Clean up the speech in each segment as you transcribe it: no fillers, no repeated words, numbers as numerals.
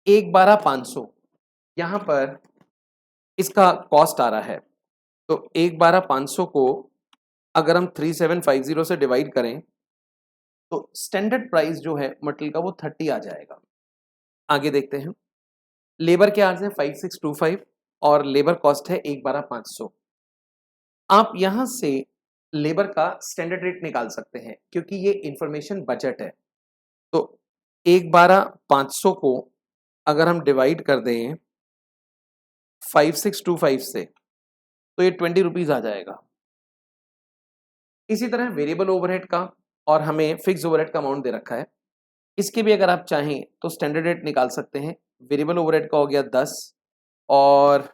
1/12/500 यहाँ पर इसका कॉस्ट आ रहा है। तो 1/12/500 को अगर हम 3750 से डिवाइड करें तो स्टैंडर्ड प्राइस जो है मटेरियल का वो 30 आ जाएगा। आगे देखते हैं। लेबर के चार्ज है 5625 और लेबर कॉस्ट है 1/12/500। आप यहां से लेबर का स्टैंडर्ड रेट निकाल सकते हैं क्योंकि ये इंफॉर्मेशन बजट है। तो 1/12/500 को अगर हम डिवाइड कर दें 5625 से तो ये 20 रुपीज आ जाएगा। इसी तरह वेरिएबल ओवरहेड का और हमें फिक्स ओवरहेड का अमाउंट दे रखा है, इसके भी अगर आप चाहें तो स्टैंडर्ड रेट निकाल सकते हैं। वेरिएबल ओवरहेड का हो गया 10 और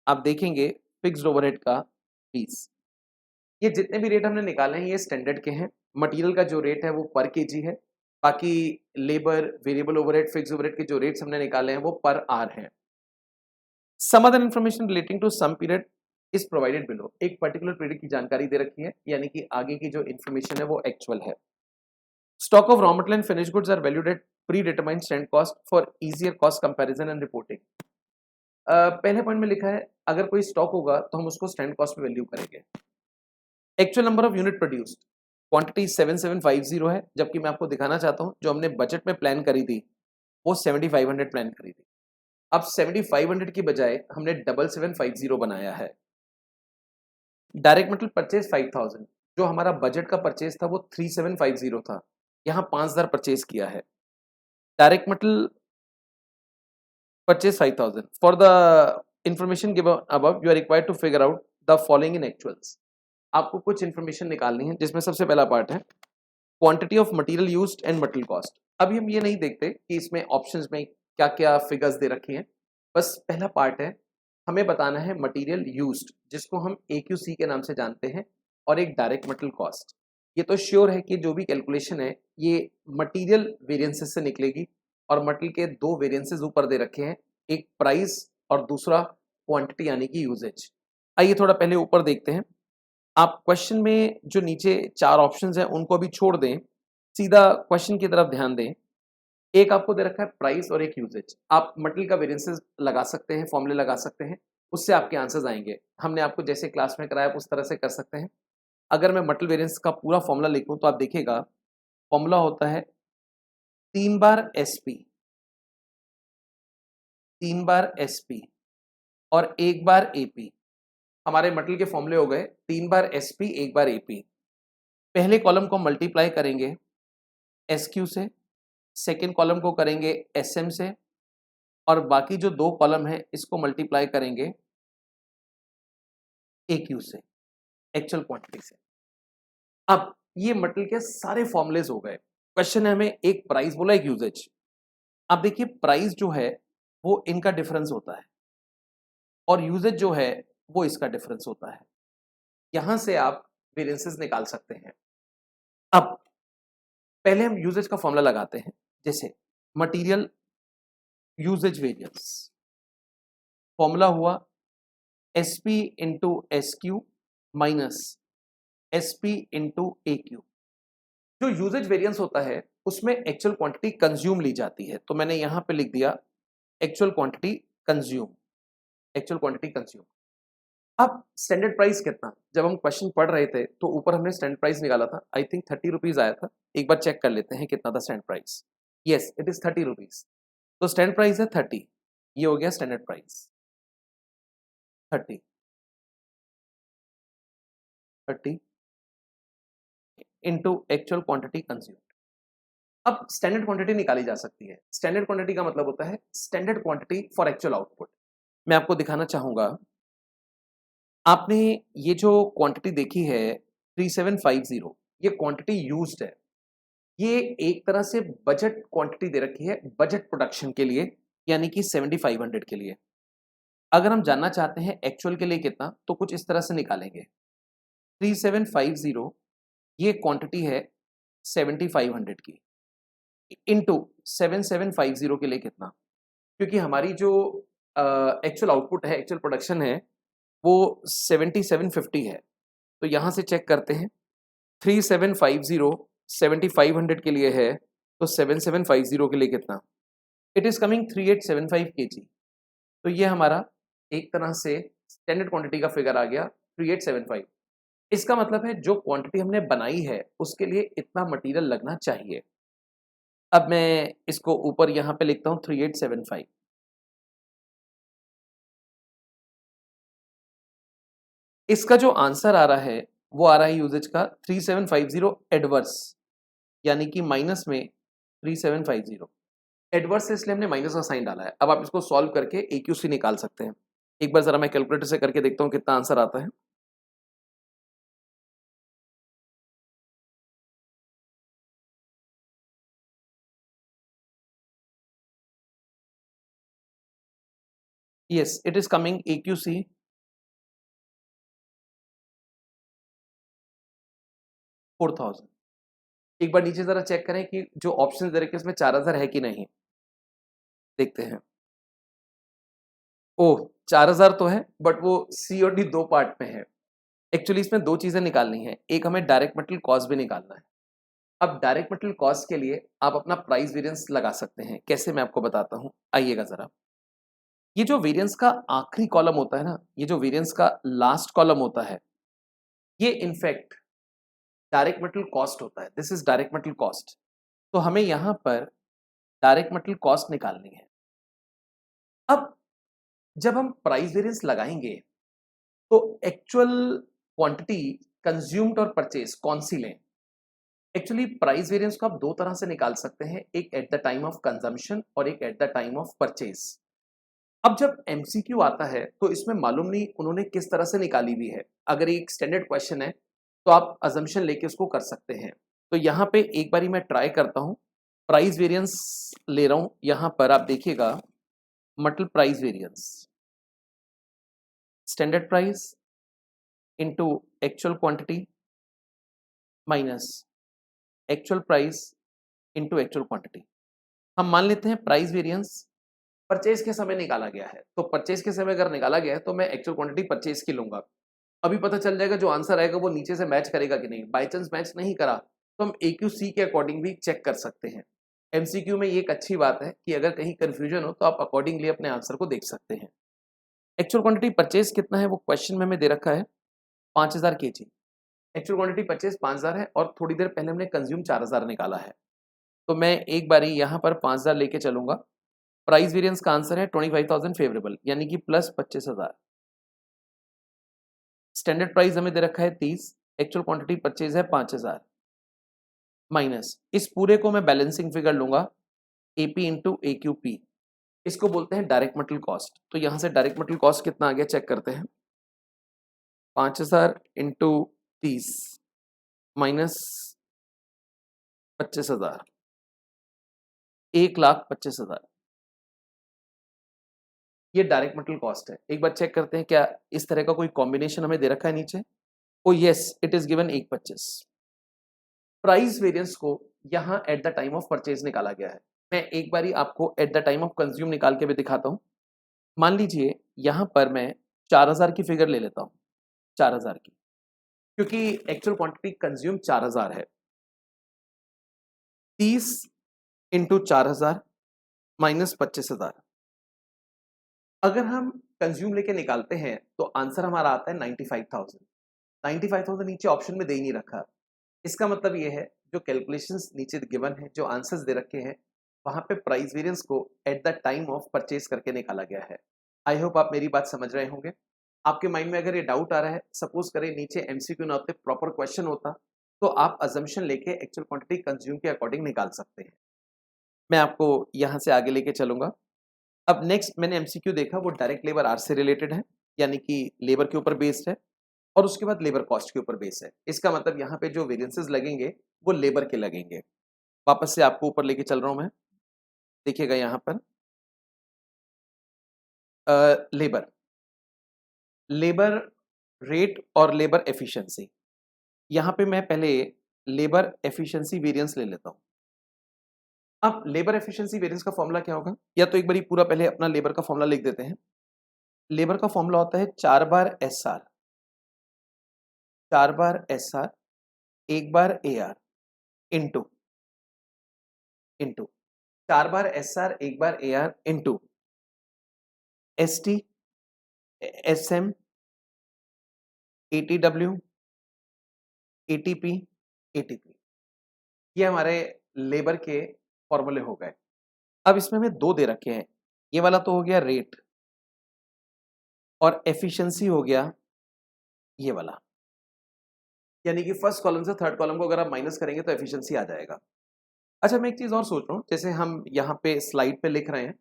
आप देखेंगे फिक्स्ड ओवरहेड का 20। ये जितने भी रेट हमने निकाले हैं ये स्टैंडर्ड के हैं। मटेरियल का जो रेट है वो पर केजी है, बाकी labour, variable overhead, fix overhead के जो रेट्स हमने निकाले हैं वो पर आवर हैं। Some other information relating to some period is provided below. एक पर्टिकुलर पीरियड की जानकारी दे रखी है, यानी कि आगे की जो इन्फॉर्मेशन है वो एक्चुअल है। Stock of raw material and finish goods are valued at predetermined stand cost for easier cost comparison and reporting. पहले पॉइंट में लिखा है अगर कोई स्टॉक होगा तो हम उसको स्टैंड कॉस्ट में वैल्यू करेंगे। Actual number of unit produced quantity 7750 है, जबकि मैं आपको दिखाना चाहता हूं जो हमने बजट में प्लान करी थी वो 7500 प्लान करी थी। अब 7500 की बजाय हमने 7750 बनाया है। डायरेक्ट मटेरियल परचेज 5000, जो हमारा बजट का परचेज था वो 3750 था, यहाँ 5000 परचेज किया है। Direct material purchase 5000। For the information given above you are required to figure out the following in actuals. आपको कुछ इंफॉर्मेशन निकालनी है जिसमें सबसे पहला पार्ट है quantity of material used and material cost. अभी हम ये नहीं देखते कि इसमें ऑप्शंस में क्या क्या फिगर्स दे रखी हैं, बस पहला पार्ट है हमें बताना है मटेरियल यूज्ड, जिसको हम AQC के नाम से जानते हैं, और एक डायरेक्ट मटेरियल कॉस्ट। ये तो श्योर है कि जो भी कैलकुलेशन है ये मटेरियल वेरिएंसेस से निकलेगी, और मटेरियल के दो वेरिएंसेस ऊपर दे रखे हैं, एक प्राइस और दूसरा क्वांटिटी यानी कि यूजेज। आइए थोड़ा पहले ऊपर देखते हैं। आप क्वेश्चन में जो नीचे चार ऑप्शंस हैं उनको भी छोड़ दें, सीधा क्वेश्चन की तरफ ध्यान दें। एक आपको दे रखा है प्राइस और एक यूजेज। आप मटेरियल का वेरिएंसेस लगा सकते हैं, फॉर्मूले लगा सकते हैं, उससे आपके आंसर्स आएंगे। हमने आपको जैसे क्लास में कराया उस तरह से कर सकते हैं। अगर मैं मटेरियल वेरिएंस का पूरा फॉर्मूला लिखूं तो आप देखिएगा फॉर्मूला होता है 3 बार SP, 3 बार SP और 1 बार AP। हमारे मटेरियल के फॉर्मूले हो गए 3 बार SP, 1 बार AP। पहले कॉलम को मल्टीप्लाई करेंगे SQ से, सेकेंड कॉलम को करेंगे SM से और बाकी जो 2 कॉलम है इसको मल्टीप्लाई करेंगे AQ से, एक्चुअल क्वांटिटी से। अब ये मटेरियल के सारे फॉर्मुलेज हो गए। क्वेश्चन है हमें एक प्राइस बोला, एक यूजेज। अब देखिए प्राइस जो है वो इनका डिफरेंस होता है और यूजेज जो है वो इसका डिफरेंस होता है। यहां से आप वेरिएंसेस निकाल सकते हैं। अब पहले हम यूजेज का फॉर्मूला लगाते हैं, जैसे मटेरियल यूजेज वेरिएंस, फॉर्मूला हुआ SP into SQ minus SP into AQ। जो यूजेज वेरिएंस होता है उसमें एक्चुअल क्वांटिटी कंज्यूम ली जाती है, तो मैंने यहां पे लिख दिया actual quantity consume, actual quantity consume. अब स्टैंडर्ड प्राइस कितना, जब हम क्वेश्चन पढ़ रहे थे तो ऊपर हमने स्टैंडर्ड प्राइस निकाला था, आई थिंक 30 रुपीज आया था। एक बार चेक कर लेते हैं कितना था standard price. Yes, it is 30 rupees. तो स्टैंडर्ड प्राइस है 30, ये हो गया standard price 30 into actual quantity consume. अब स्टैंडर्ड क्वांटिटी निकाली जा सकती है। स्टैंडर्ड क्वांटिटी का मतलब होता है standard quantity for actual output. मैं आपको दिखाना चाहूंगा, आपने ये जो क्वांटिटी देखी है 3750, ये क्वांटिटी यूज्ड है। ये एक तरह से बजट क्वांटिटी दे रखी है बजट प्रोडक्शन के लिए, यानी कि 7500 के लिए। अगर हम जानना चाहते हैं एक्चुअल के लिए कितना, तो कुछ इस तरह से निकालेंगे। 3750 ये क्वांटिटी है 7500 की, इनटू 7750 के लिए कितना, क्योंकि हमारी जो एक्चुअल आउटपुट है, एक्चुअल प्रोडक्शन है, वो 7750 है। तो यहां से चेक करते हैं, 3750 7500 के लिए है, तो 7750 के लिए कितना, इट इज कमिंग 3875 kg। तो ये हमारा एक तरह से स्टैंडर्ड क्वांटिटी का फिगर आ गया 3875। इसका मतलब है जो क्वांटिटी हमने बनाई है उसके लिए इतना मटेरियल लगना चाहिए। अब मैं इसको ऊपर यहां पे लिखता हूं 3875। इसका जो आंसर आ रहा है वो आ रहा है यूजेज का 3750 एडवर्स, यानी कि माइनस में 3750। एडवर्स से इसलिए हमने माइनस का साइन डाला है। अब आप इसको सॉल्व करके AQC निकाल सकते हैं। एक बार जरा मैं कैलकुलेटर से करके देखता हूं कितना आंसर आता है। Yes, it is coming AQC 4000। एक बार नीचे जरा चेक करें कि जो ऑप्शन दे रखे उसमें 4000 है कि नहीं, देखते हैं। ओह, 4000 तो है, बट वो C और D दो पार्ट में है। एक्चुअली इसमें दो चीजें निकालनी है, एक हमें डायरेक्ट मटेरियल कॉस्ट भी निकालना है। अब डायरेक्ट मटेरियल कॉस्ट के लिए आप अपना प्राइस वेरिएंस लगा सकते हैं। कैसे, मैं आपको बताता हूं, आइएगा जरा। ये जो वेरिएंस का आखिरी कॉलम होता है ना, ये जो वेरिएंस का लास्ट कॉलम होता है, ये इनफैक्ट डायरेक्ट मटेरियल कॉस्ट होता है। This is direct material cost. तो हमें यहां पर डायरेक्ट मटेरियल कॉस्ट निकालनी है। अब जब हम प्राइस वेरिएंस लगाएंगे तो एक्चुअल क्वांटिटी कंज्यूम्ड और परचेज कौन सी लें। एक्चुअली प्राइस वेरिएंस को आप दो तरह से निकाल सकते हैं, एक at the time of consumption और एक at the time of purchase. अब जब एमसीक्यू आता है तो इसमें मालूम नहीं उन्होंने किस तरह से निकाली हुई है। अगर एक स्टैंडर्ड क्वेश्चन है तो आप अजम्पशन लेके उसको कर सकते हैं। तो यहाँ पे एक बारी मैं ट्राई करता हूँ, प्राइस वेरिएंस ले रहा हूँ। यहाँ पर आप देखिएगा, material price variance, standard price into actual quantity minus actual price into actual quantity. हम मान लेते हैं प्राइस वेरिएंस परचेज के समय निकाला गया है, तो परचेज के समय अगर निकाला गया है तो मैं एक्चुअल क्वांटिटी परचेज की लूंगा। अभी पता चल जाएगा जो आंसर आएगा वो नीचे से मैच करेगा कि नहीं। बाई चांस मैच नहीं करा तो हम AQC के अकॉर्डिंग भी चेक कर सकते हैं। MCQ में ये एक अच्छी बात है कि अगर कहीं कंफ्यूजन हो तो आप अकॉर्डिंगली अपने आंसर को देख सकते हैं। एक्चुअल क्वांटिटी परचेज कितना है वो क्वेश्चन में हमें दे रखा है 5000 kg। एक्चुअल क्वांटिटी परचेज 5000 है और थोड़ी देर पहले हमने कंज्यूम 4000 निकाला है। तो मैं एक बारी यहाँ पर 5000 लेके चलूंगा। प्राइस वेरिएंस का आंसर है 25,000 फेवरेबल, यानी कि प्लस 25,000। स्टैंडर्ड प्राइस हमें दे रखा है 30, एक्चुअल क्वांटिटी परचेज है 5000, माइनस इस पूरे को मैं बैलेंसिंग फिगर लूंगा एपी इंटू ए क्यू पी, इसको बोलते हैं डायरेक्ट मटेरियल कॉस्ट। तो यहां से डायरेक्ट मटेरियल कॉस्ट कितना आ गया चेक करते हैं। 5000 इंटू 30 माइनस 25,000, 1,25,000, ये डायरेक्ट मटेरियल कॉस्ट है। एक बार चेक करते हैं क्या इस तरह का कोई कॉम्बिनेशन हमें दे रखा है नीचे। ओ yes, it is given 1,25। Price variance को यहां at the time of purchase निकाला गया है। मैं एक बारी आपको at the time of consume निकाल के भी दिखाता हूं। मान लीजिए यहां पर मैं 4000 की फिगर ले लेता हूं, 4000 की, क्योंकि एक्चुअल क्वांटिटी कंज्यूम 4000 है। 30 इंटू 4000 माइनस 25,000, अगर हम कंज्यूम लेके निकालते हैं तो आंसर हमारा आता है 95,000। 95,000 नीचे ऑप्शन में दे ही नहीं रखा। इसका मतलब ये है जो कैलकुलेशंस नीचे गिवन है, जो आंसर्स दे रखे हैं, वहां पे प्राइस वेरिएंस को at the time of purchase करके निकाला गया है। आई होप आप मेरी बात समझ रहे होंगे। आपके माइंड में अगर ये डाउट आ रहा है, सपोज करें नीचे एमसीक्यू ना होते, प्रॉपर क्वेश्चन होता, तो आप अजम्पशन लेके एक्चुअल क्वांटिटी कंज्यूम के अकॉर्डिंग निकाल सकते हैं। मैं आपको यहां से आगे लेके चलूंगा। अब नेक्स्ट मैंने एमसीक्यू देखा, वो डायरेक्ट लेबर आर से रिलेटेड है, यानी कि लेबर के ऊपर बेस्ड है, और उसके बाद लेबर कॉस्ट के ऊपर बेस है। इसका मतलब यहाँ पे जो वेरिएंसेस लगेंगे वो लेबर के लगेंगे। वापस से आपको ऊपर लेके चल रहा हूं मैं, देखिएगा यहाँ पर लेबर, लेबर रेट और लेबर एफिशिएंसी। यहाँ पे मैं पहले लेबर एफिशिएंसी वेरिएंस ले लेता हूँ। अब लेबर एफिशिएंसी वेरिएंस का फॉर्मूला क्या होगा, या तो एक बारी पूरा पहले अपना लेबर का फॉर्मूला लिख देते हैं। लेबर का फॉर्मूला होता है 4 बार एस आर, 4 बार एस आर, 1 बार ए आर, इंटू इंटू 4 बार एस आर, 1 बार A R, into S T, S M, ATW, ATP, ATP, ये हमारे लेबर के फॉर्मूले हो गए। अब इसमें हमें दो दे रखे हैं, ये वाला तो हो गया रेट, और एफिशिएंसी हो गया ये वाला, यानी कि फर्स्ट कॉलम से थर्ड कॉलम को अगर आप माइनस करेंगे तो एफिशिएंसी आ जाएगा। अच्छा, मैं एक चीज और सोच रहा हूँ, जैसे हम यहाँ पे स्लाइड पे लिख रहे हैं,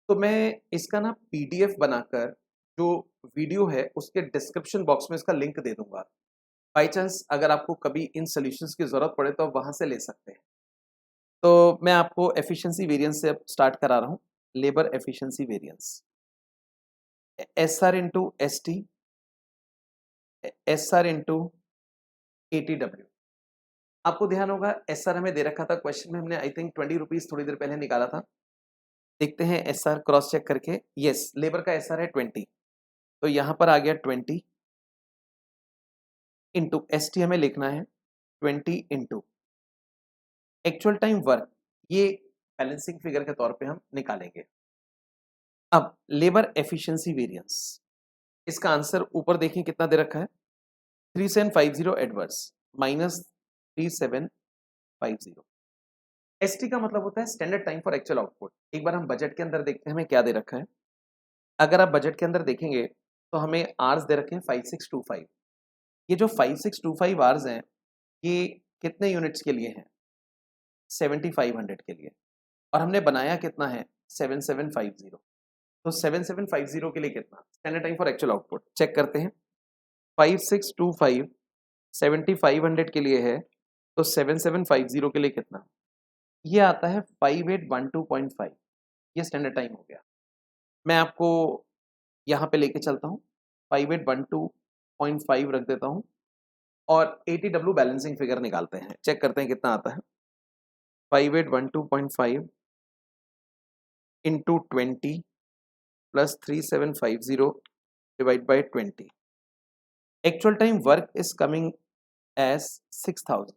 तो मैं इसका ना पीडीएफ बनाकर जो वीडियो है उसके डिस्क्रिप्शन बॉक्स में इसका लिंक दे दूंगा। बाई चांस अगर आपको कभी इन सॉल्यूशंस की जरूरत पड़े तो आप वहां से ले सकते हैं। तो मैं आपको एफिशिएंसी वेरिएंस से अब स्टार्ट करा रहा हूँ। Labour efficiency variance, S R into S T, S R into ATW. आपको ध्यान होगा एस आर हमें दे रखा था क्वेश्चन में, हमने आई थिंक 20 रुपीज थोड़ी देर पहले निकाला था। देखते हैं एस आर क्रॉस चेक करके। यस, लेबर का एस आर है 20, तो यहां पर आ गया 20 इंटू एस टी हमें लिखना है 20 इंटू एक्चुअल टाइम वर्क, ये बैलेंसिंग फिगर के तौर पे हम निकालेंगे। अब लेबर एफिशिएंसी वेरिएंस, इसका आंसर ऊपर देखिए कितना दे रखा है, 3750 एडवर्स माइनस 3750। एसटी का मतलब होता है standard time for actual output. एक बार हम बजट के अंदर देखते हैं हमें क्या दे रखा है। अगर आप बजट के अंदर देखेंगे तो हमें आर्स दे रखे हैं 5625। ये जो 5625 आवर्स हैं, ये कितने यूनिट्स के लिए हैं, 7500 के लिए, और हमने बनाया कितना है 7750। तो 7750 के लिए कितना standard time for actual output check करते हैं। 5625 7500 के लिए है, तो 7750 के लिए कितना, ये आता है 5812.5। ये स्टैंडर्ड टाइम हो गया। मैं आपको यहाँ पे लेके चलता हूँ, 5812.5 रख देता हूँ, और ATW बैलेंसिंग फिगर निकालते हैं, चेक करते हैं कितना आता है। 5812.5 into 20 plus 3750 divide by 20। Actual time work is coming as 6000।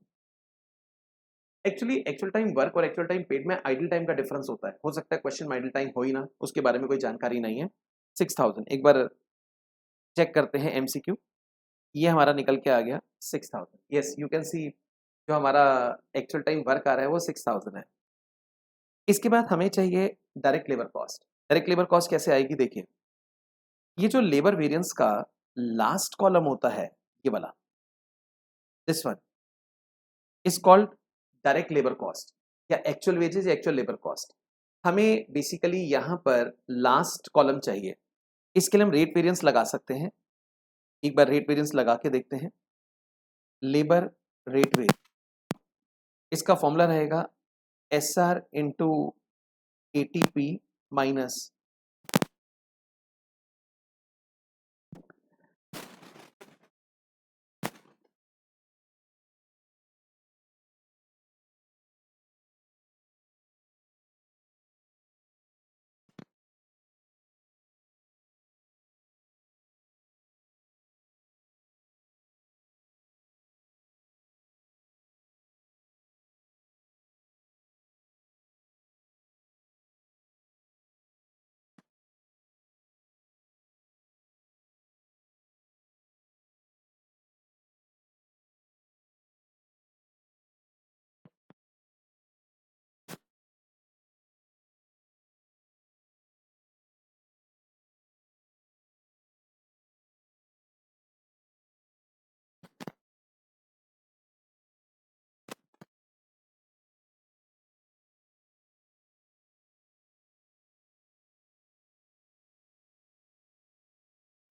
Actually actual time work और एक्चुअल टाइम पेड में आइडल टाइम का डिफरेंस होता है। हो सकता है क्वेश्चन में आइडल टाइम हो ही ना, उसके बारे में कोई जानकारी नहीं है। 6000 एक बार चेक करते हैं एमसीक्यू, ये हमारा निकल के आ गया 6000। यस, यू कैन सी जो हमारा एक्चुअल टाइम वर्क आ रहा है वो 6000 है। इसके बाद हमें चाहिए direct labour cost. Direct labour cost कैसे आएगी देखिए, ये जो लेबर वेरिएंस का लास्ट कॉलम होता है, ये वाला, this one is called direct labour cost या एक्चुअल वेजेस या एक्चुअल लेबर कॉस्ट। हमें बेसिकली यहां पर लास्ट कॉलम चाहिए। इसके लिए हम रेट वेरिएंस लगा सकते हैं। एक बार रेट वेरिएंस लगा के देखते हैं। लेबर रेट वेरिएंस, इसका फॉर्मूला रहेगा S R into ATP minus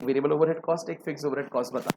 variable overhead cost, एक फिक्स ओवरहेड कॉस्ट बता।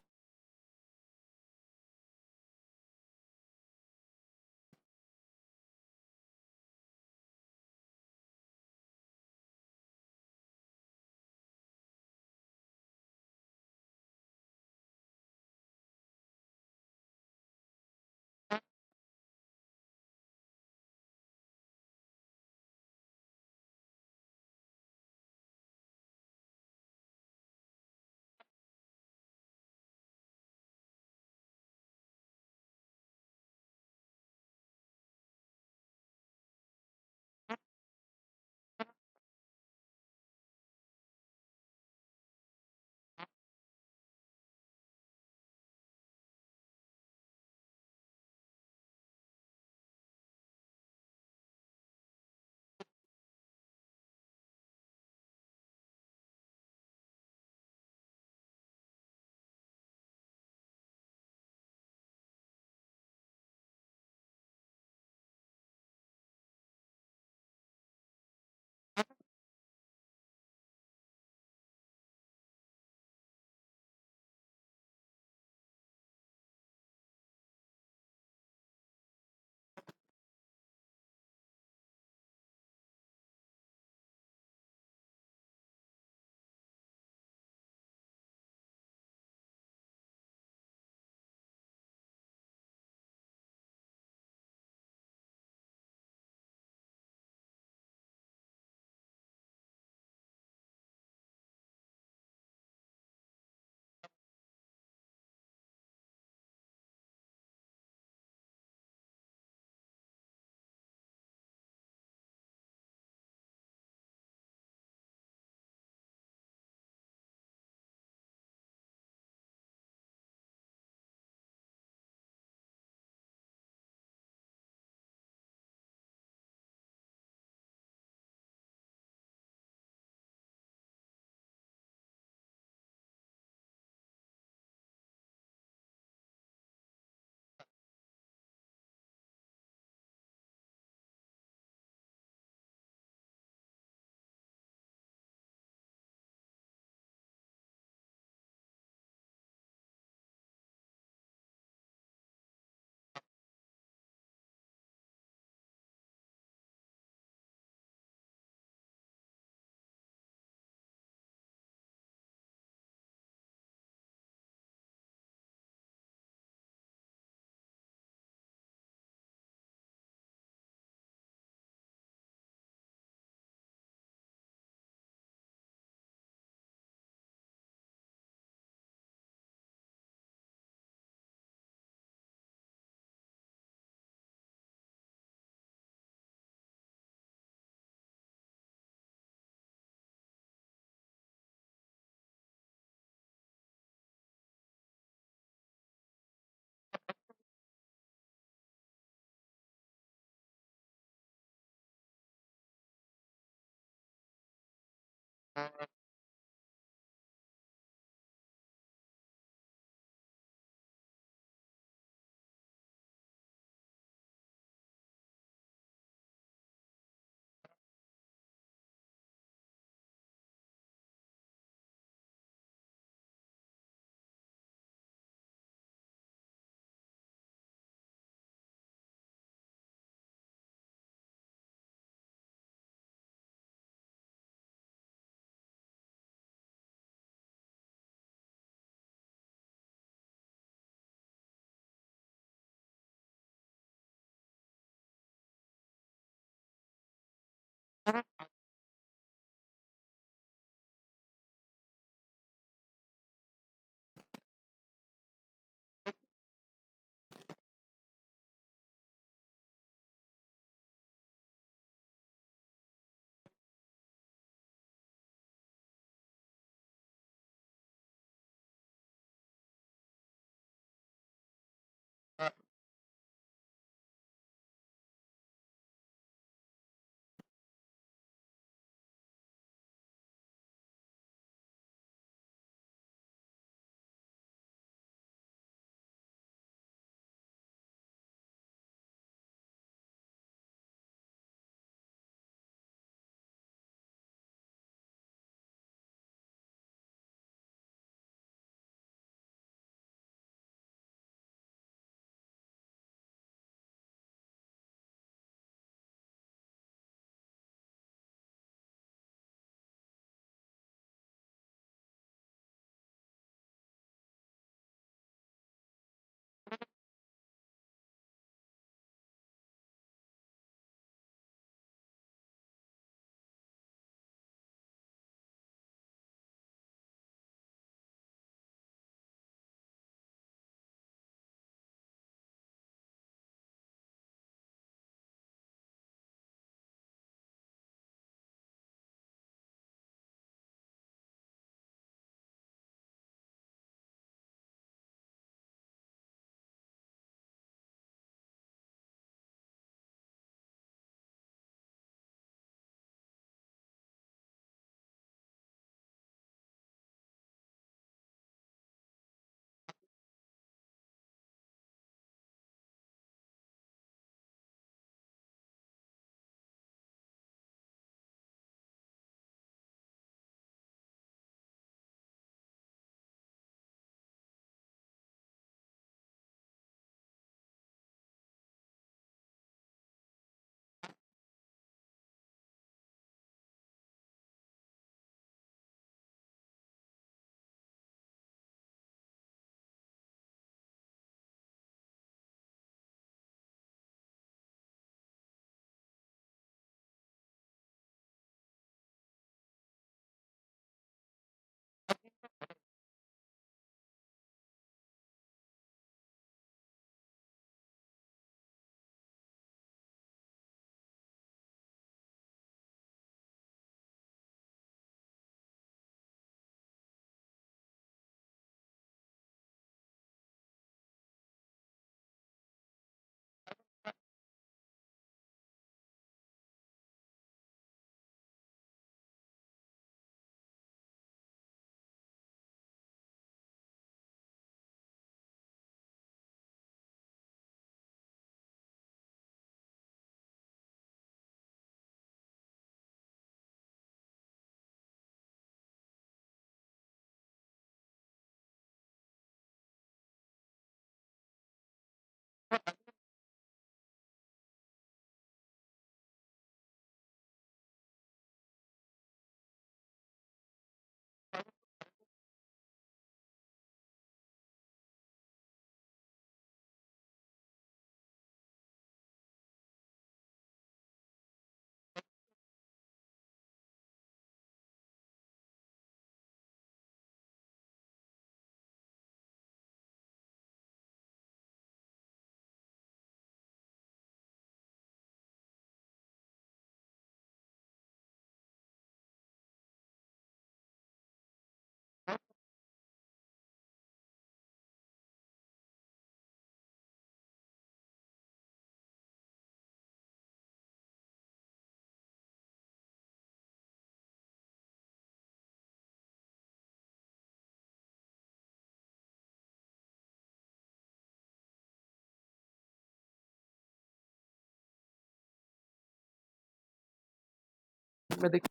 में देख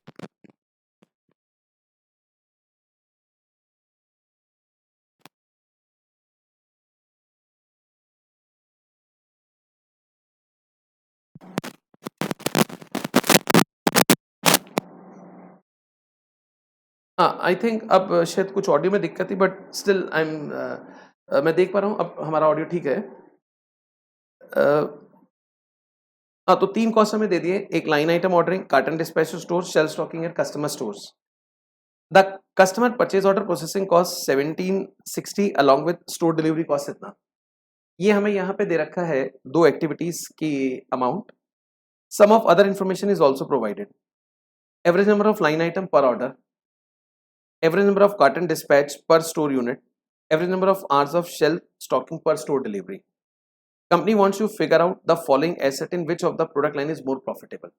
हाँ, आई थिंक अब शायद कुछ ऑडियो में दिक्कत थी बट स्टिल आई एम मैं देख पा रहा हूँ अब हमारा ऑडियो ठीक है। हाँ, तो 3 कॉस्ट हमें दे दिए, एक line item ordering, carton dispatch to stores, shelf stocking and customer stores. The customer purchase order processing cost 1760 along with store delivery cost इतना। ये हमें यहाँ पे दे रखा है 2 एक्टिविटीज की amount. Some of other information is also provided. Average number of line item per order, average number of carton dispatch per store unit, average number of hours of shelf stocking per store delivery. Company wants you to figure out the following asset in which of the product line is more profitable.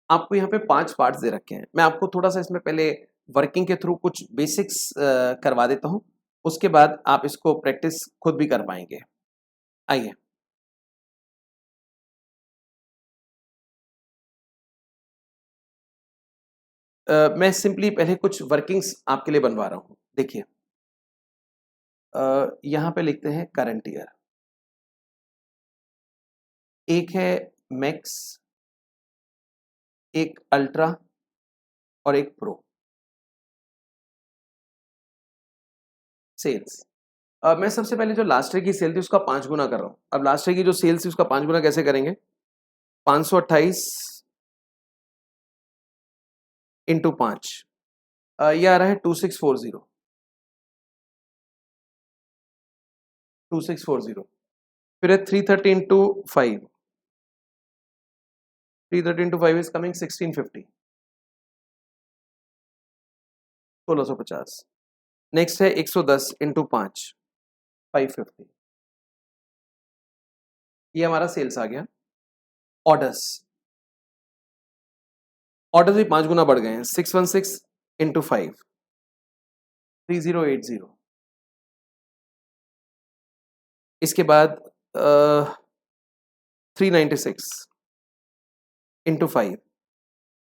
आपको यहाँ पे 5 parts दे रखे हैं। मैं आपको थोड़ा सा इसमें पहले वर्किंग के थ्रू कुछ बेसिक्स करवा देता हूँ, उसके बाद आप इसको प्रैक्टिस खुद भी कर पाएंगे। आइए, मैं सिंपली पहले कुछ वर्किंग्स आपके लिए बनवा रहा हूँ। देखिए, यहाँ पे लिखते हैं करंट ईयर, एक है मैक्स, एक अल्ट्रा और एक प्रो। सेल्स, मैं सबसे पहले जो लास्ट ईयर की सेल थी उसका 5 गुना कर रहा हूँ। अब लास्ट ईयर की जो सेल्स थी उसका 5 गुना कैसे करेंगे? 528 इंटू 5, ये आ रहा है 2640। 2640 फिर है 330 into 5, 330 into 5 is coming 1650, 1650। Next है 110 इंटू 5, 550। ये हमारा सेल्स आ गया। ऑर्डर्स, ऑर्डर्स भी 5 गुना बढ़ गए हैं। 616 इंटू 5, 3080। इसके बाद 396 इंटू 5,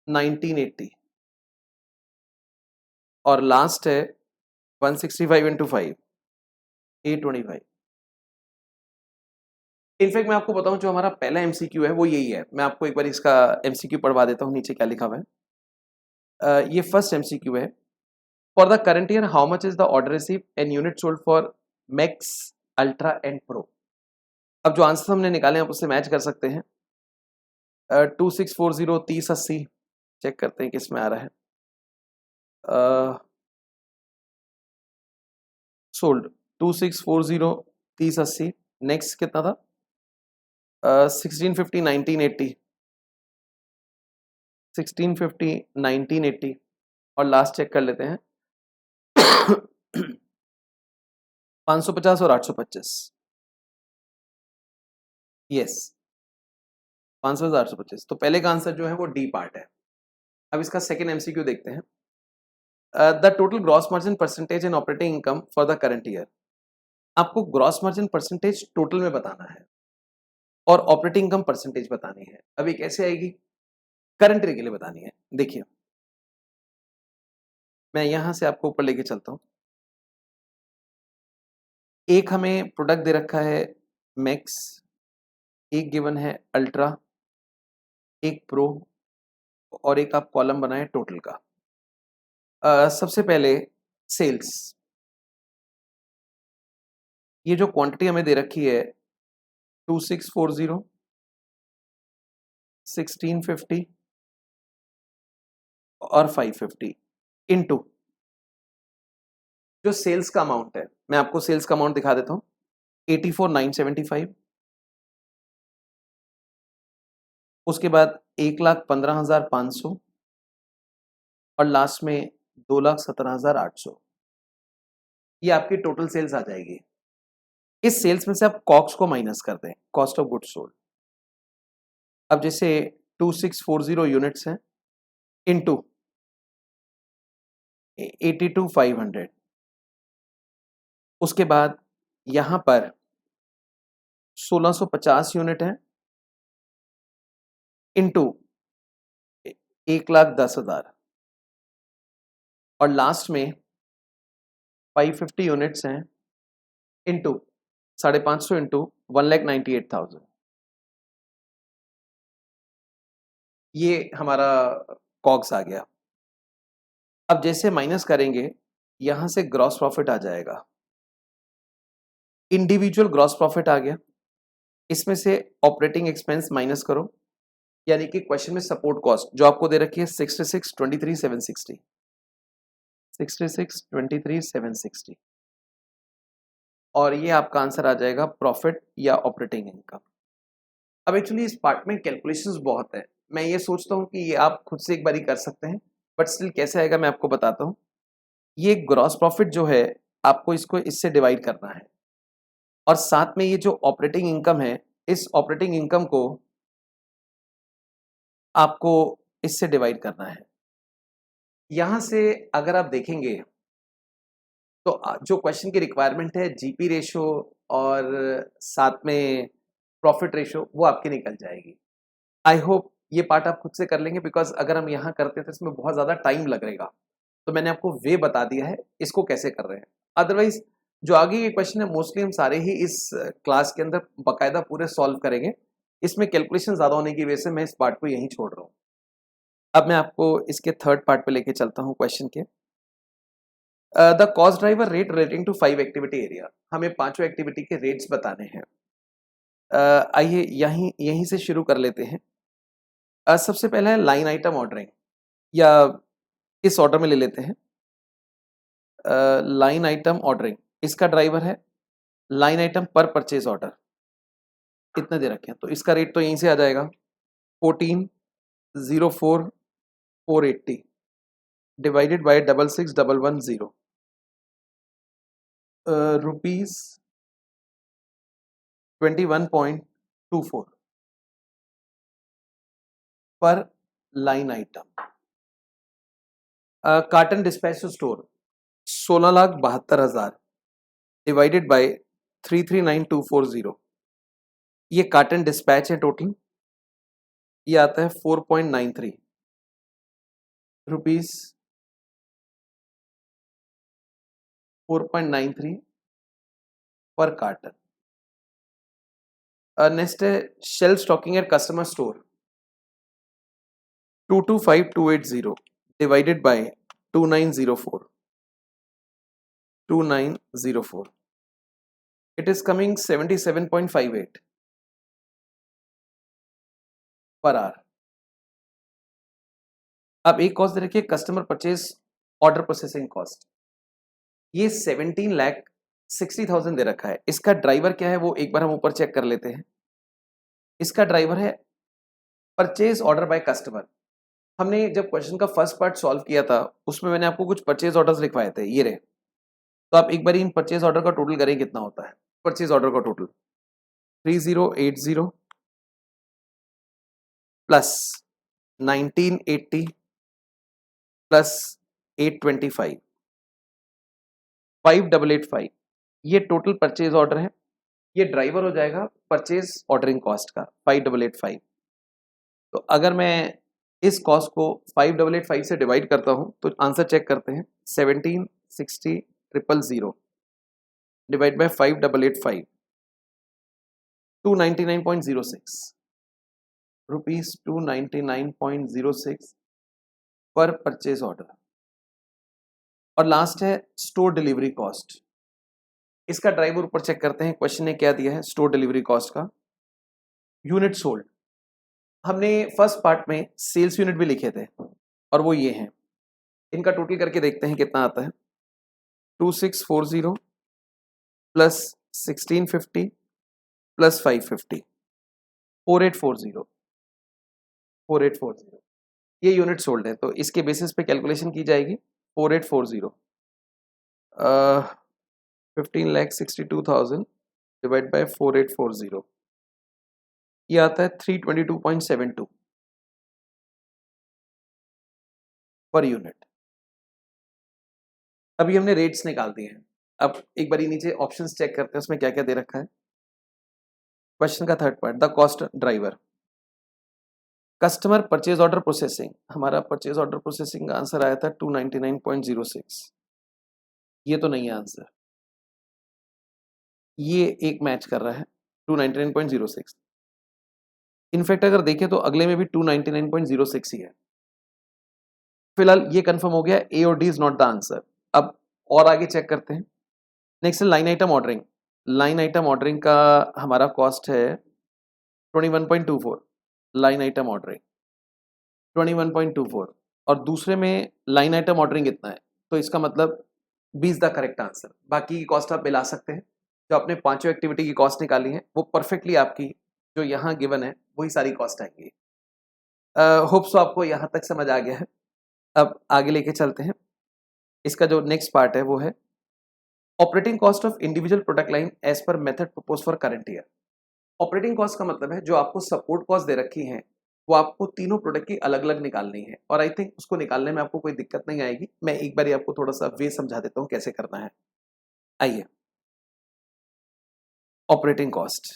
1980 और लास्ट है 165 इंटू 5, 825। इनफैक्ट मैं आपको बताऊं, जो हमारा पहला एमसीक्यू है वो यही है। मैं आपको एक बार इसका एमसीक्यू पढ़वा देता हूं, नीचे क्या लिखा हुआ है। ये फर्स्ट एमसीक्यू है। For the current year how much is the order receive and unit sold for max, ultra and pro. अब जो आंसर हमने निकाले आप उससे मैच कर सकते हैं। 2640 3080, चेक करते हैं किस में आ रहा है। सोल्ड 2640 3080, नेक्स्ट कितना था? 1650 1980, 1650 1980 और लास्ट चेक कर लेते हैं 550 और 825। यस, 500 से 825। तो पहले का आंसर जो है वो डी पार्ट है। अब इसका सेकंड एमसीक्यू देखते हैं। The total gross margin percentage in operating income for the current year. आपको ग्रॉस मार्जिन परसेंटेज टोटल में बताना है और ऑपरेटिंग इनकम परसेंटेज बतानी है। अब ये कैसे आएगी? करंट ईयर के लिए बतानी है। देखिए, मैं यहां से आपको ऊपर लेके चलता हूं। एक हमें प्रोडक्ट दे रखा है मैक्स, एक गिवन है अल्ट्रा, एक प्रो और एक आप कॉलम बनाए टोटल का। सबसे पहले सेल्स, ये जो क्वांटिटी हमें दे रखी है 2640, 1650 और 550 इनटू जो सेल्स का अमाउंट है, मैं आपको सेल्स का अमाउंट दिखा देता हूं। 84,975, उसके बाद 1,15,500 और लास्ट में 2,17,800। ये आपकी टोटल सेल्स आ जाएगी। इस सेल्स में से आप कॉक्स को माइनस कर दें, कॉस्ट ऑफ गुड्स सोल्ड। अब जैसे 2640 यूनिट्स हैं इनटू 82,500, उसके बाद यहां पर 1650 यूनिट है इनटू 1,10,000 और लास्ट में 550 यूनिट्स हैं इंटू 550 इंटू 1,98,000। ये हमारा कॉग्स आ गया। अब जैसे माइनस करेंगे यहां से ग्रॉस प्रॉफिट आ जाएगा, इंडिविजुअल ग्रॉस प्रॉफिट आ गया, इसमें से ऑपरेटिंग एक्सपेंस माइनस करो, यानी कि क्वेश्चन में सपोर्ट कॉस्ट जो आपको दे रखी है 66,23,760 66,23,760 और ये आपका आंसर आ जाएगा प्रॉफिट या ऑपरेटिंग इनकम। अब एक्चुअली इस पार्ट में कैलकुलेशंस बहुत है, मैं ये सोचता हूँ कि ये आप खुद से एक बार कर सकते हैं, बट स्टिल कैसे आएगा मैं आपको बताता हूँ। ये ग्रॉस प्रॉफिट जो है आपको इसको इससे डिवाइड करना है और साथ में ये जो ऑपरेटिंग इनकम है इस ऑपरेटिंग इनकम को आपको इससे डिवाइड करना है। यहां से अगर आप देखेंगे तो जो क्वेश्चन की रिक्वायरमेंट है जीपी रेशो और साथ में प्रॉफिट रेशो वो आपकी निकल जाएगी। आई होप ये पार्ट आप खुद से कर लेंगे, बिकॉज अगर हम यहाँ करते तो इसमें बहुत ज़्यादा टाइम लगेगा, तो मैंने आपको वे बता दिया है इसको कैसे कर रहे हैं। अदरवाइज जो आगे ये क्वेश्चन है मोस्टली हम सारे ही इस क्लास के अंदर बाकायदा पूरे सॉल्व करेंगे, इसमें कैलकुलेशन ज़्यादा होने की वजह से मैं इस पार्ट को यहीं छोड़ रहा हूँ। अब मैं आपको इसके थर्ड पार्ट पे लेके चलता हूँ क्वेश्चन के। The cost driver rate relating to 5 activity area, हमें पांचों एक्टिविटी के रेट्स बताने हैं। आइए यहीं से शुरू कर लेते हैं। सबसे पहला है लाइन आइटम ऑर्डरिंग, या इस ऑर्डर में ले लेते हैं। लाइन आइटम ऑर्डरिंग, इसका ड्राइवर है लाइन आइटम पर परचेज ऑर्डर, इतने दे रखे हैं, तो इसका रेट तो यहीं से आ जाएगा 14,04,480 divided by 66,110 rupees 21.24 per line item. Carton dispatch to store 16,72,000 divided by 339240, ये कार्टन डिस्पैच है टोटल, ये आता है 4.93 रुपीज 4.93 पर कार्टन। नेक्स्ट है shelf stocking at customer store 225280 divided by 2904 it is coming 77.58 per hour. अब एक cost दे रखी है customer purchase order processing cost, ये 17,60,000 दे रखा है। इसका ड्राइवर क्या है वो एक बार हम ऊपर चेक कर लेते हैं। इसका ड्राइवर है परचेज ऑर्डर बाय कस्टमर। हमने जब क्वेश्चन का फर्स्ट पार्ट सॉल्व किया था उसमें मैंने आपको कुछ परचेज ऑर्डर्स लिखवाए थे, ये रहे। तो आप एक बार इन परचेज ऑर्डर का टोटल करें कितना होता है। परचेज ऑर्डर का टोटल 3080 प्लस 1980 प्लस 825 5885, ये टोटल परचेज ऑर्डर है। ये ड्राइवर हो जाएगा परचेज ऑर्डरिंग कॉस्ट का 5885। तो अगर मैं इस कॉस्ट को 5885 से डिवाइड करता हूं तो आंसर चेक करते हैं 1760,000 डिवाइड बाय 5885 299.06 रुपीज 299.06 पर परचेज ऑर्डर। और लास्ट है स्टोर डिलीवरी कॉस्ट, इसका ड्राइवर ऊपर चेक करते हैं। क्वेश्चन ने क्या दिया है स्टोर डिलीवरी कॉस्ट का। यूनिट सोल्ड, हमने फर्स्ट पार्ट में सेल्स यूनिट भी लिखे थे और वो ये हैं, इनका टोटल करके देखते हैं कितना आता है। 2640 प्लस 1650 प्लस 550 4840 ये यूनिट सोल्ड है, तो इसके बेसिस पे कैलकुलेशन की जाएगी। 4840 15,62,000 डिवाइड बाय 4840, ये आता है 322.72 पर यूनिट। अभी हमने रेट्स निकाल दिए हैं। अब एक बार नीचे ऑप्शंस चेक करते हैं उसमें क्या क्या दे रखा है। क्वेश्चन का third part the cost driver, customer purchase order processing, हमारा परचेज ऑर्डर प्रोसेसिंग का आंसर आया था 299.06। ये तो नहीं है आंसर, ये एक मैच कर रहा है 299.06। इनफैक्ट अगर देखें तो अगले में भी 299.06 ही है। फिलहाल ये कंफर्म हो गया, ए और D is not the answer. अब और आगे चेक करते हैं। नेक्स्ट है line item ordering. Line item ordering का हमारा कॉस्ट है 21.24। लाइन आइटम ऑर्डरिंग 21.24 और दूसरे में लाइन आइटम ऑर्डरिंग इतना है, तो इसका मतलब 20 द करेक्ट आंसर। बाकी की कॉस्ट आप मिला सकते हैं। जो आपने पांचों एक्टिविटी की कॉस्ट निकाली है वो परफेक्टली आपकी जो यहाँ गिवन है वही सारी कॉस्ट आएंगी। होप सो आपको यहाँ तक समझ आ गया है। अब आगे लेके चलते हैं। इसका जो नेक्स्ट पार्ट है वो है operating cost of individual product line as per method propose for current year. Operating cost का मतलब है जो आपको सपोर्ट कॉस्ट दे रखी है वो आपको तीनों प्रोडक्ट की अलग अलग निकालनी है, और आई थिंक उसको निकालने में आपको कोई दिक्कत नहीं आएगी। मैं एक बार आपको थोड़ा सा वे समझा देता हूँ कैसे करना है। आइए, ऑपरेटिंग कॉस्ट,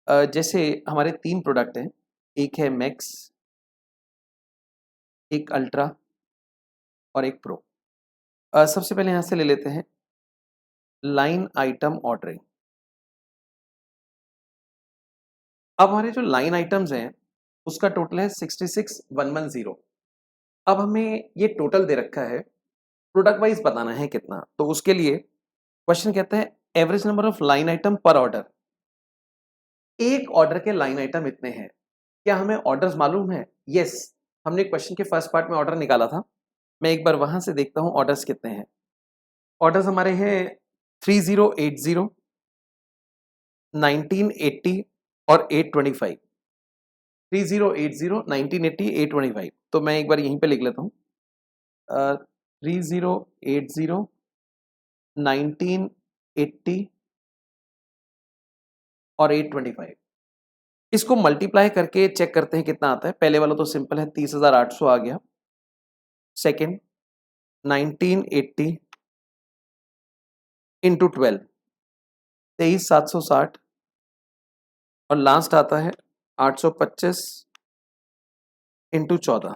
जैसे हमारे तीन प्रोडक्ट हैं, एक है मैक्स, एक अल्ट्रा और एक प्रो। सबसे पहले यहां से ले लेते हैं लाइन आइटम ऑर्डरिंग। अब हमारे जो लाइन आइटम्स हैं उसका टोटल है 66,110। अब हमें ये टोटल दे रखा है, प्रोडक्ट वाइज बताना है कितना, तो उसके लिए क्वेश्चन कहता है average number of line item per order. एक ऑर्डर के लाइन आइटम इतने हैं। क्या हमें ऑर्डर्स मालूम है? यस, हमने क्वेश्चन के फर्स्ट पार्ट में ऑर्डर निकाला था। मैं एक बार वहां से देखता हूं ऑर्डर्स कितने हैं। ऑर्डर्स हमारे हैं 3080, 1980 और 825। 3080, 1980, 825। तो मैं एक बार यहीं पे लिख लेता हूँ 3080, 1980 और 825। इसको मल्टीप्लाई करके चेक करते हैं कितना आता है। पहले वाला तो सिंपल है, 30,800 आ गया। सेकेंड 1980 इंटू 12, 23,760 और लास्ट आता है 825 इंटू 14,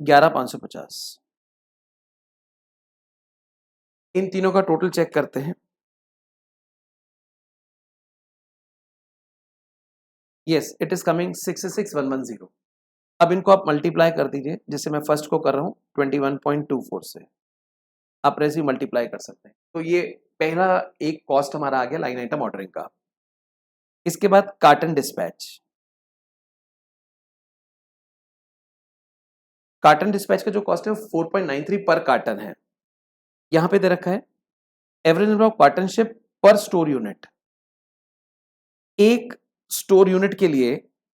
11,550। इन तीनों का टोटल चेक करते हैं। Yes, it is coming 66,110। अब इनको आप मल्टीप्लाई कर दीजिए, जैसे मैं फर्स्ट को कर रहा हूं 21.24 से। आप ऐसे ही मल्टीप्लाई कर सकते हैं। तो ये पहला एक कॉस्ट हमारा आ गया लाइन आइटम ऑर्डरिंग का। इसके बाद कार्टन डिस्पैच। कार्टन डिस्पैच का जो कॉस्ट है वो 4.93 पर कार्टन है। यहां पे दे रखा है average number of carton ship पर स्टोर यूनिट। एक स्टोर यूनिट के लिए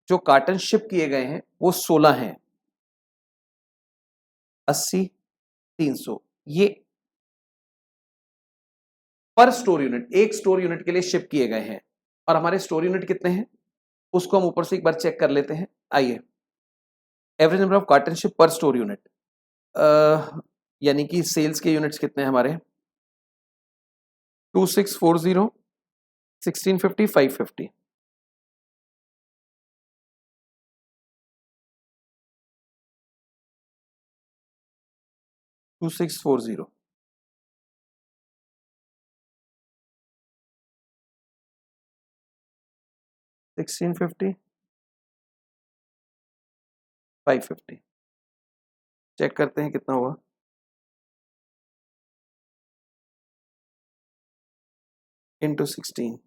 जो कार्टन शिप किए गए हैं वो 16 हैं। 80, 300, ये पर स्टोर यूनिट, एक स्टोर यूनिट के लिए शिप किए गए हैं। और हमारे स्टोर यूनिट कितने हैं उसको हम ऊपर से एक बार चेक कर लेते हैं। आइए, average number of carton ship पर स्टोर यूनिट, यानी कि सेल्स के यूनिट्स कितने हैं हमारे 2640, 1650, 550। 2640, 1650, 550। चेक करते हैं कितना हुआ। Into 16,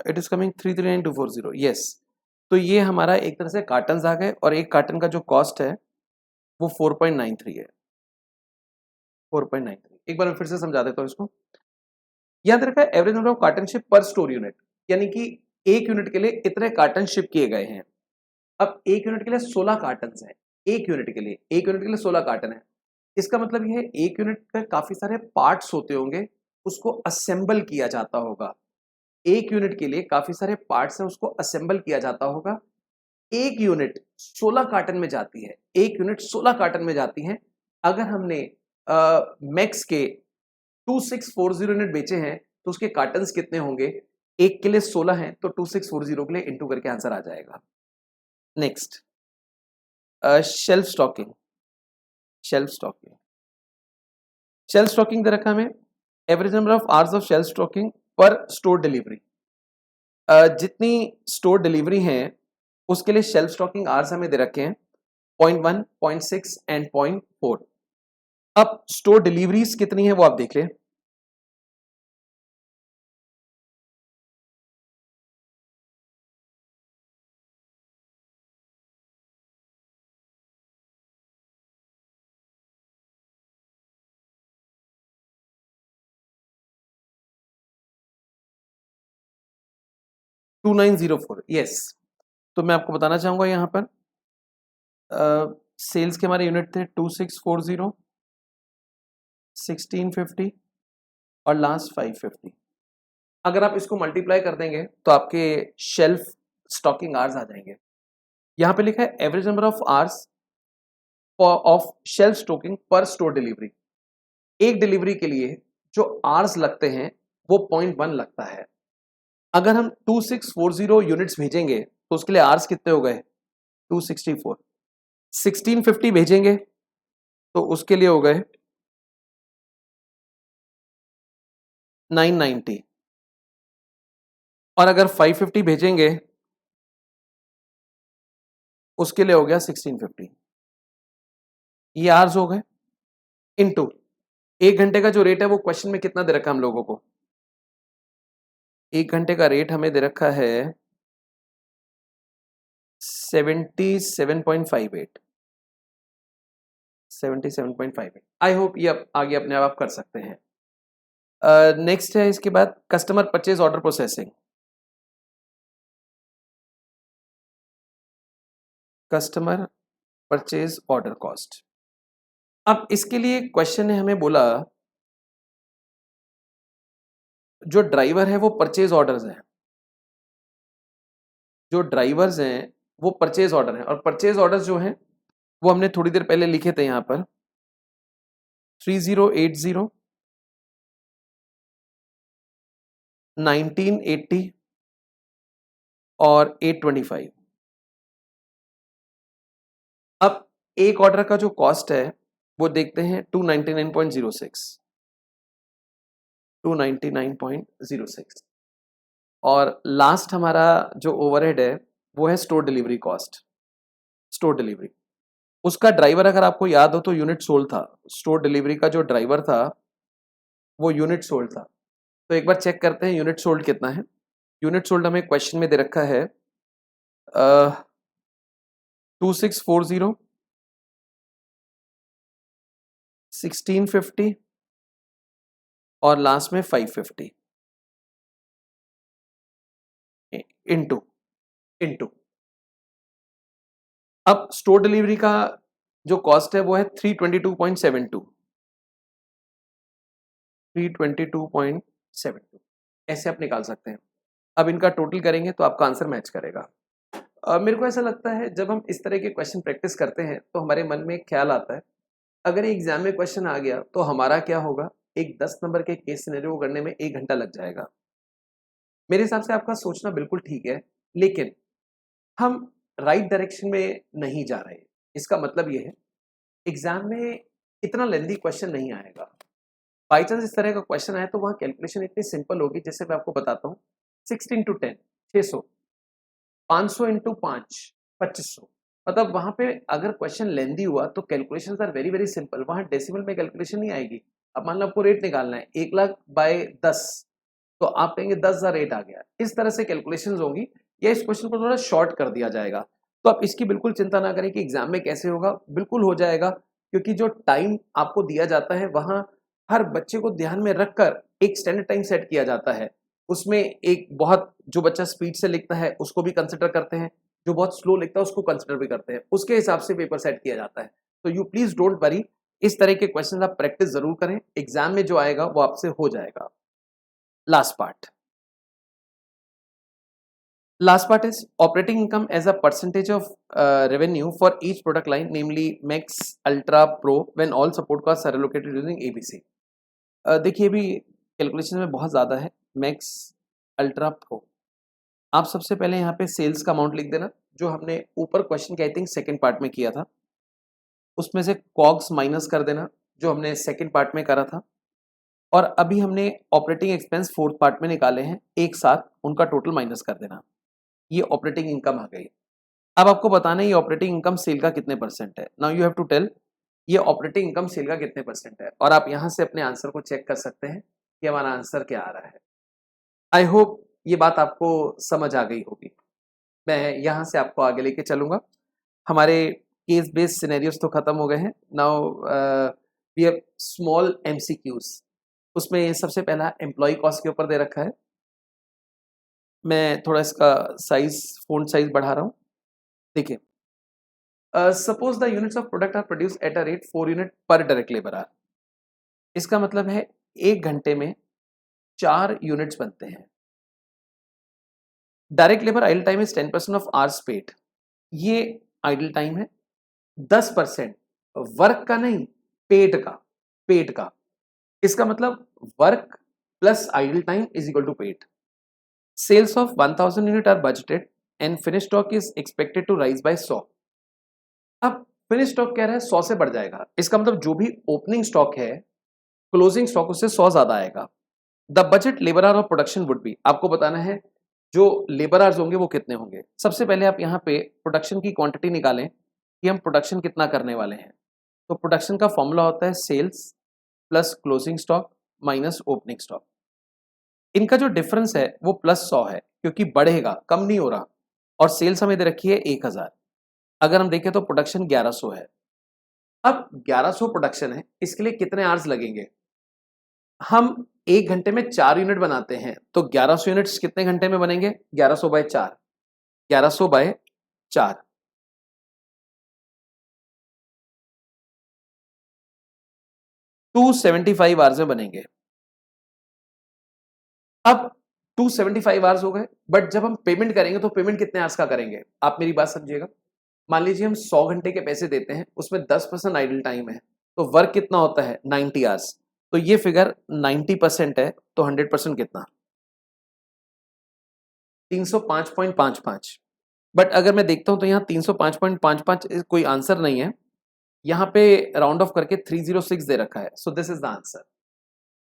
it is coming 339240। Yes, तो ये हमारा एक तरह से कार्टन आ गए, और एक कार्टन का जो कॉस्ट है वो 4.93 है। 4.93, एक बार मैं फिर से समझा देता हूँ इसको। याद रखा है average number of carton ship पर स्टोर यूनिट, यानी कि एक यूनिट के लिए इतने कार्टन शिप किए गए हैं। अब एक यूनिट के लिए 16 कार्टन हैं। एक यूनिट के लिए, एक यूनिट के लिए 16 कार्टन है। इसका मतलब यह है एक यूनिट पे काफी सारे पार्ट्स होते होंगे, उसको असेंबल किया जाता होगा। एक यूनिट के लिए काफी सारे पार्ट्स हैं, उसको असेंबल किया जाता होगा। एक यूनिट 16 कार्टन में जाती है, एक यूनिट 16 कार्टन में जाती है। अगर हमने मैक्स के 2640 यूनिट बेचे हैं तो उसके कार्टन्स कितने होंगे? एक के लिए 16 हैं तो 2640 के लिए इंटू करके आंसर आ जाएगा। Next, shelf stocking. Shelf stocking, shelf stocking दे रखा हमें, average number of hours of shelf stocking per store delivery. जितनी स्टोर डिलीवरी है उसके लिए शेल्फ स्टॉकिंग आवर्स हमें दे रखे हैं 0.1, 0.6 एंड 0.4। अब स्टोर डिलीवरीज कितनी है वो आप देख लें। To 2904, yes. तो मैं आपको बताना चाहूंगा यहाँ पर सेल्स के हमारे यूनिट थे 2640, 1650 और लास्ट 550। अगर आप इसको मल्टीप्लाई कर देंगे तो आपके शेल्फ स्टॉकिंग आवर्स आ जाएंगे। यहाँ पे लिखा है average number of hours of shelf stocking per store delivery. एक डिलीवरी के लिए जो आवर्स लगते हैं वो 0.1 लगता है। अगर हम 2640 यूनिट्स भेजेंगे तो उसके लिए आवर्स कितने हो गए? 264। 1650 भेजेंगे तो उसके लिए हो गए 990 और अगर 550 भेजेंगे उसके लिए हो गया 1650। ये आवर्स हो गए इनटू एक घंटे का जो रेट है वो क्वेश्चन में कितना दे रखा है हम लोगों को? एक घंटे का रेट हमें दे रखा है 77.58। 77.58। आई होप ये आगे अपने आप कर सकते हैं। नेक्स्ट है इसके बाद customer purchase order processing. Customer purchase order cost. अब इसके लिए क्वेश्चन ने हमें बोला जो ड्राइवर है वो परचेज ऑर्डर्स हैं, जो ड्राइवर्स हैं वो परचेज ऑर्डर हैं और परचेज ऑर्डर्स जो हैं वो हमने थोड़ी देर पहले लिखे थे यहाँ पर 3080, 1980 और 825। अब एक ऑर्डर का जो कॉस्ट है वो देखते हैं 299.06, 299.06 और लास्ट हमारा जो ओवरहेड है वो है store delivery cost. Store delivery, उसका ड्राइवर अगर आपको याद हो तो यूनिट सोल्ड था। स्टोर डिलीवरी का जो ड्राइवर था वो यूनिट सोल्ड था। तो एक बार चेक करते हैं यूनिट सोल्ड कितना है। यूनिट सोल्ड हमें क्वेश्चन में दे रखा है 2640, 1650 और लास्ट में 550 इनटू इनटू। अब स्टोर डिलीवरी का जो कॉस्ट है वो है 322.72, 322.72 ऐसे आप निकाल सकते हैं। अब इनका टोटल करेंगे तो आपका आंसर मैच करेगा। मेरे को ऐसा लगता है जब हम इस तरह के क्वेश्चन प्रैक्टिस करते हैं तो हमारे मन में एक ख्याल आता है अगर एग्जाम में क्वेश्चन आ गया तो हमारा क्या होगा? एक 10 नंबर के केस सिनेरियो को करने में 1 घंटा लग जाएगा। मेरे हिसाब से आपका सोचना बिल्कुल ठीक है, लेकिन हम राइट डायरेक्शन में नहीं जा रहे। इसका मतलब ये है एग्जाम में इतना लेंथी क्वेश्चन नहीं आएगा। बाई चांस इस तरह का क्वेश्चन आए तो वहाँ कैलकुलेशन इतनी सिंपल होगी। जैसे मैं आपको बताता हूँ 60 इंटू 10 600, 500 इंटू 5 2500। मतलब वहां पे अगर क्वेश्चन लेंदी हुआ तो calculation are very very simple. वहां डेसिमल में कैलकुलेशन नहीं आएगी। अब मान लो आपको रेट निकालना है 1 लाख बाय 10, तो आप कहेंगे 10,000 रेट आ गया। इस तरह से कैलकुलेशन होंगी या इस क्वेश्चन को थोड़ा शॉर्ट कर दिया जाएगा। तो आप इसकी बिल्कुल चिंता ना करें कि एग्जाम में कैसे होगा, बिल्कुल हो जाएगा। क्योंकि जो टाइम आपको दिया जाता है वहां हर बच्चे को ध्यान में रखकर एक स्टैंडर्ड टाइम सेट किया जाता है। उसमें एक बहुत जो बच्चा स्पीड से लिखता है उसको भी कंसिडर करते हैं, जो बहुत स्लो लिखता है उसको कंसिडर भी करते हैं, उसके हिसाब से पेपर सेट किया जाता है। तो यू प्लीज डोंट वरी, इस तरह के क्वेश्चन आप प्रैक्टिस जरूर करें, एग्जाम में जो आएगा वो आपसे हो जाएगा। Last part Last part is operating income as a percentage of revenue for each product line, namely Max, Ultra, Pro, when all support costs are allocated using ABC. देखिए भी कैलकुलेशन में बहुत ज़्यादा है. Max, ultra, pro. आप सबसे पहले यहाँ पे सेल्स का अमाउंट लिख देना जो हमने ऊपर क्वेश्चन के आई थिंक सेकेंड पार्ट में किया था. उसमें से कॉग्स माइनस कर देना जो हमने सेकेंड पार्ट में करा था. और अभी हमने ऑपरेटिंग एक्सपेंस फोर्थ पार्ट में निकाले हैं, एक साथ उनका टोटल माइनस कर देना. ये ऑपरेटिंग इनकम आ गई. अब आपको बताना है ये ऑपरेटिंग इनकम सेल का कितने परसेंट है. Now you have to tell ये ऑपरेटिंग इनकम सेल का कितने परसेंट है, और आप यहाँ से अपने आंसर को चेक कर सकते हैं कि हमारा आंसर क्या आ रहा है. आई होप ये बात आपको समझ आ गई होगी. मैं यहाँ से आपको आगे लेके चलूँगा. हमारे केस बेस्ड सिनेरियोस तो खत्म हो गए हैं. Now we have small MCQs. उसमें सबसे पहला एम्प्लॉय कॉस्ट के ऊपर दे रखा है. मैं थोड़ा इसका साइज, फ़ॉन्ट साइज बढ़ा रहा हूँ. देखिए, suppose the units of product are produce at a rate 4 unit per direct labour hour. इसका मतलब है 1 घंटे में 4 यूनिट्स बनते हैं. Direct labour idle time is 10% of hours paid. ये आइडल टाइम है. 10% वर्क का नहीं, पेड का. इसका मतलब work plus idle time is equal to paid. Sales of 1000 unit are budgeted and finish stock is expected to rise by 100. अब finish stock कह रहा है 100 से बढ़ जाएगा. इसका मतलब जो भी ओपनिंग स्टॉक है, क्लोजिंग स्टॉक उससे 100 ज्यादा आएगा. The budget labour hour of production would be. आपको बताना है जो लेबर आवर्स होंगे वो कितने होंगे. सबसे पहले आप यहाँ पे प्रोडक्शन की क्वांटिटी निकालें कि हम प्रोडक्शन कितना करने वाले हैं. तो प्रोडक्शन का फॉर्मूला होता है sales plus closing stock minus opening stock. इनका जो डिफरेंस है वो +100 है क्योंकि बढ़ेगा, कम नहीं हो रहा. और सेल्स हमें दे रखी है 1000. अगर हम देखें तो प्रोडक्शन 1100 है. अब 1100 प्रोडक्शन है, इसके लिए कितने आवर्स लगेंगे. हम 1 घंटे में 4 यूनिट बनाते हैं तो 1100 यूनिट्स कितने घंटे में बनेंगे. 1100 बाय 4, 1100 बाय 4, 275 आवर्स में बनेंगे. अब 275 आवर्स हो गए, बट जब हम पेमेंट करेंगे तो पेमेंट कितने आवर्स का करेंगे. आप मेरी बात समझिएगा. मान लीजिए हम 100 घंटे के पैसे देते हैं, उसमें 10% आइडल टाइम है, तो वर्क कितना होता है 90 आवर्स. तो ये फिगर 90% है, तो 100% कितना 305.55. बट अगर मैं देखता हूं तो यहाँ 305.55 कोई आंसर नहीं है. यहाँ पे राउंड ऑफ करके 306 दे रखा है. So this is the answer.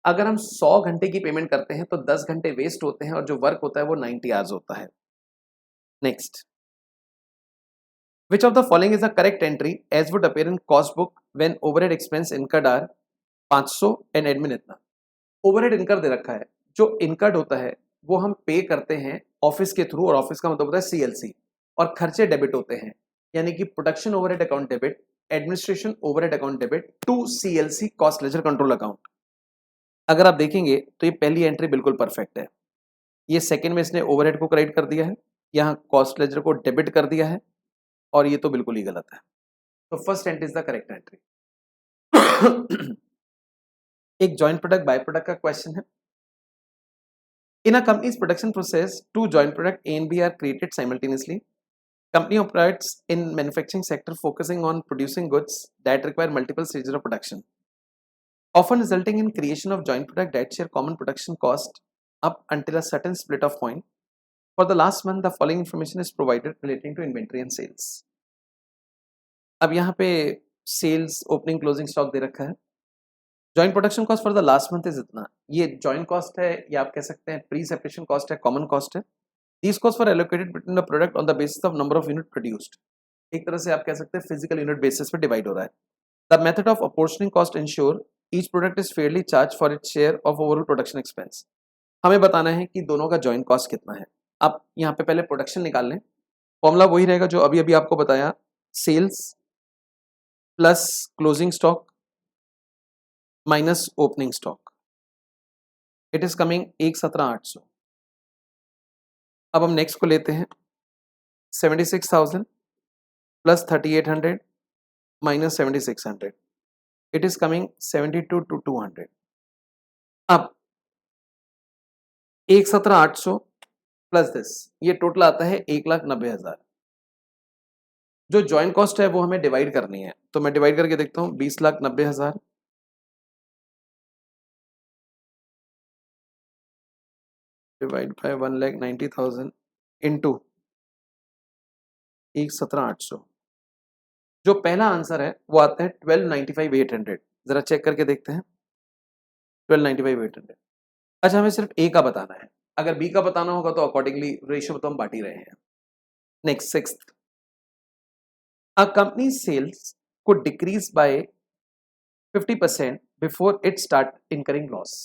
अगर हम 100 घंटे की पेमेंट करते हैं तो 10 घंटे वेस्ट होते हैं और जो वर्क होता है वो 90 आवर्स होता है. Next, which of the following is the correct entry as would appear in cost book when overhead expense incurred are 500 and admin इतना. ओवरहेड इनकर दे रखा है. जो इनकर्ड होता है वो हम पे करते हैं ऑफिस के थ्रू, और ऑफिस का मतलब होता है CLC. और खर्चे डेबिट होते हैं, यानी कि production overhead account debit, administration overhead account debit to CLC cost ledger control account. अगर आप देखेंगे तो ये पहली एंट्री बिल्कुल परफेक्ट है. ये सेकंड में इसने ओवरहेड को क्रेडिट कर दिया है, यहाँ कॉस्ट लेजर को डेबिट कर दिया है, और ये तो बिल्कुल ही गलत है. तो first entry is the correct entry. एक जॉइंट प्रोडक्ट बाय प्रोडक्ट का क्वेश्चन है. In a company's production process, two joint product A and B are created simultaneously. Company operates in manufacturing sector focusing on producing goods that require multiple stages of production, often resulting in creation of joint product that share common production cost up until a certain split of point. For the last month, the following information is provided relating to inventory and sales. अब यहाँ पे sales, opening, closing stock दे रखा है. Joint production cost for the last month is इतना. ये joint cost है, या आप कह सकते हैं प्री सेपरेशन कॉस्ट है, कॉमन कॉस्ट है. These cost for allocated between the product on the basis of number of unit produced. एक तरह से आप कह सकते हैं फिजिकल यूनिट बेसिस पे डिवाइड हो रहा है. The method of apportioning cost ensure each product is fairly charge for its share of overall production expense. हमें बताना है कि दोनों का जॉइंट कॉस्ट कितना है. आप यहाँ पे पहले प्रोडक्शन निकाल लें. फॉर्मूला वही रहेगा जो अभी अभी आपको बताया, sales plus closing stock minus opening stock. It is coming 1,17,800. अब हम नेक्स्ट को लेते हैं. 76,000 plus 3,800 minus 7,600. It is coming 72,200. अब 1,17,800 प्लस दिस, ये टोटल आता है 1,90,000। जो जॉइंट कॉस्ट है वो हमें डिवाइड करनी है, तो मैं डिवाइड करके देखता हूँ। 20,90,000 डिवाइड बाय 1,90,000 इंटू 1,17,800। जो पहला आंसर है वो आता है 12,95,800। जरा चेक करके देखते हैं। 12,95,800। अच्छा, हमें सिर्फ ए का बताना है, अगर बी का बताना होगा तो अकॉर्डिंगली रेशियो तो हम बांट ही रहे हैं। Next, sixth, a company sales could decrease by 50% before it start incurring loss।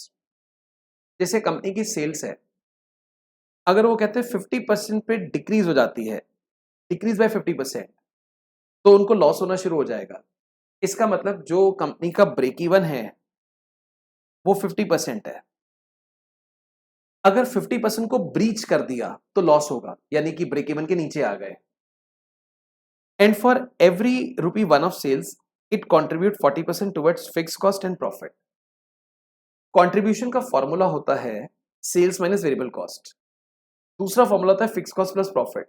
जैसे कंपनी की सेल्स है, अगर वो कहते हैं 50% पे डिक्रीज हो जाती है, डिक्रीज बाय 50%, तो उनको लॉस होना शुरू हो जाएगा। इसका मतलब जो कंपनी का ब्रेक इवन है वो 50% है। अगर 50% को ब्रीच कर दिया तो लॉस होगा, यानी कि ब्रेक इवन के नीचे आ गए। And for every ₹1 of sales it contribute 40% towards fix cost and profit. Contribution का फॉर्मूला होता है सेल्स माइनस वेरिएबल कॉस्ट, दूसरा फॉर्मूला होता है फिक्स कॉस्ट प्लस प्रॉफिट।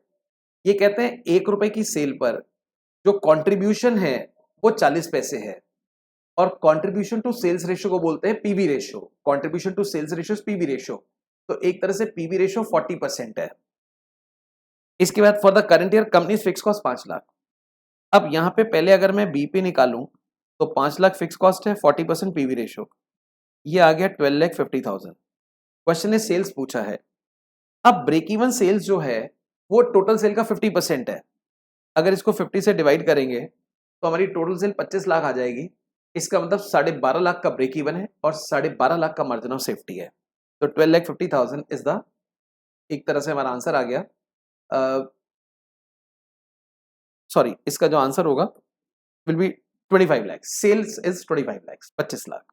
ये कहते हैं ₹1 की सेल पर जो कंट्रीब्यूशन है वो 40 पैसे है, और कंट्रीब्यूशन टू सेल्स रेशियो को बोलते हैं PV ratio. Contribution to sales ratio PV ratio, तो एक तरह से पीवी रेशियो 40% है। इसके बाद for the current year company fix cost 5 lakh. अब यहां पे पहले अगर मैं बीपी निकालूं तो 5 लाख फिक्स कॉस्ट है, 40% पीवी रेशियो, ये आ गया 12,50,000। क्वेश्चन ने सेल्स पूछा है। अब ब्रेक इवन सेल्स जो है वो टोटल सेल का 50% है। अगर इसको 50 से डिवाइड करेंगे तो हमारी टोटल सेल 25 लाख आ जाएगी। इसका मतलब 12.5 लाख का ब्रेक इवन है और 12.5 लाख का मार्जिन ऑफ सेफ्टी है। तो 12,50,000 इज द, एक तरह से हमारा आंसर आ गया। सॉरी, इसका जो आंसर होगा will be 25 lakh. Sales is 25 lakh, 25 lakh.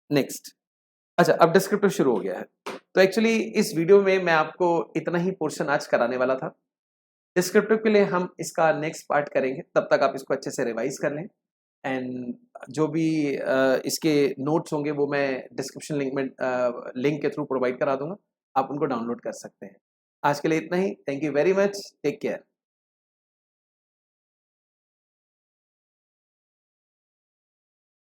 Next, अच्छा अब डिस्क्रिप्टिव शुरू हो गया है। तो एक्चुअली इस वीडियो में मैं आपको इतना ही पोर्शन आज कराने वाला था। डिस्क्रिप्टिव के लिए हम इसका नेक्स्ट पार्ट करेंगे, तब तक आप इसको अच्छे से रिवाइज कर लें। एंड जो भी इसके नोट्स होंगे वो मैं डिस्क्रिप्शन लिंक में लिंक के थ्रू प्रोवाइड करा दूंगा, आप उनको डाउनलोड कर सकते हैं। आज के लिए इतना ही। Thank you very much, take care.